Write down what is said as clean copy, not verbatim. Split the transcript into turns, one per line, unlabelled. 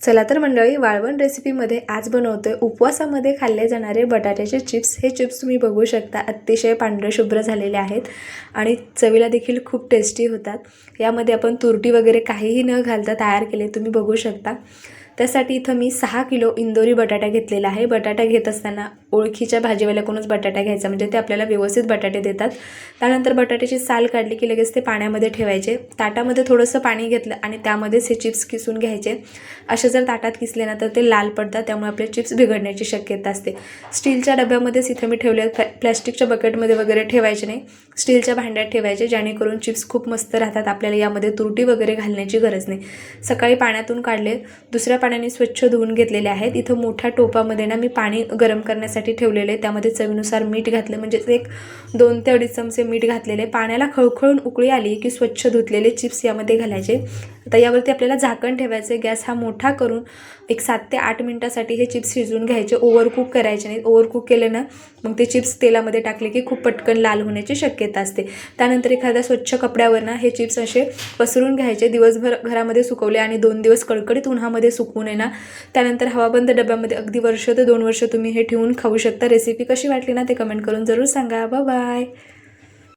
चला तर मंडळी, वाळवण रेसिपीमध्ये आज बनवतोय उपवासामध्ये खाल्ले जाणारे बटाट्याचे चिप्स। हे चिप्स तुम्ही बघू शकता अतिशय पांढरे शुभ्र झालेले आहेत आणि चवीला देखील खूप टेस्टी होतात। यामध्ये आपण तुरटी वगैरे काहीही न घालता तयार केले, तुम्ही बघू शकता। त्यासाठी इथं मी 6 किलो इंदोरी बटाटा घेतलेला आहे। बटाटा घेत असताना ओळखीच्या भाजीवाल्याकडूनच बटाटा घ्यायचा, म्हणजे ते आपल्याला व्यवस्थित बटाटे देतात। त्यानंतर बटाट्याची साल काढली की लगेच ते पाण्यामध्ये ठेवायचे। ताटामध्ये थोडंसं पाणी घेतलं आणि त्यामध्येच हे चिप्स किसून घ्यायचे। असे जर ताटात किसले ना तर ते लाल पडतात, त्यामुळे आपले चिप्स बिघडण्याची शक्यता असते। स्टीलच्या डब्यामध्येच इथे मी ठेवले, प्लास्टिकच्या बकेटमध्ये वगैरे ठेवायचे नाही, स्टीलच्या भांड्यात ठेवायचे, जेणेकरून चिप्स खूप मस्त राहतात। आपल्याला यामध्ये तुरटी वगैरे घालण्याची गरज नाही। सकाळी पाण्यातून काढले, दुसऱ्या पाण्याने स्वच्छ धुवून घेतलेले आहेत। इथं मोठ्या टोपामध्ये ना मी पाणी गरम करण्यासाठी ठेवलेले आहे। त्यामध्ये चवीनुसार मीठ घातले, म्हणजे एक 2 ते 2.5 चमचे मीठ घातलेले। पाण्याला खळखळून उकळी आली की स्वच्छ धुतलेले चिप्स यामध्ये घालायचे। आता यावरती आपल्याला झाकण ठेवायचे, गॅस हा मोठा करून एक 7 ते 8 मिनिटांसाठी हे चिप्स शिजवून घ्यायचे। ओव्हरकुक करायचे नाही, ओव्हरकुक केले ना मग ते चिप्स तेलामध्ये टाकले की खूप पटकन लाल होण्याची शक्यता असते। त्यानंतर एखाद्या स्वच्छ कपड्यावर ना हे चिप्स असे पसरून घ्यायचे। दिवसभर घरामध्ये सुकवले आणि 2 दिवस कडकडीत उन्हामध्ये सुकवून आहे ना, त्यानंतर हवाबंद डब्यामध्ये अगदी वर्ष ते 2 वर्ष तुम्ही हे ठेवून खाऊ शकता। रेसिपी कशी वाटली ना ते कमेंट करून जरूर सांगा। Bye bye.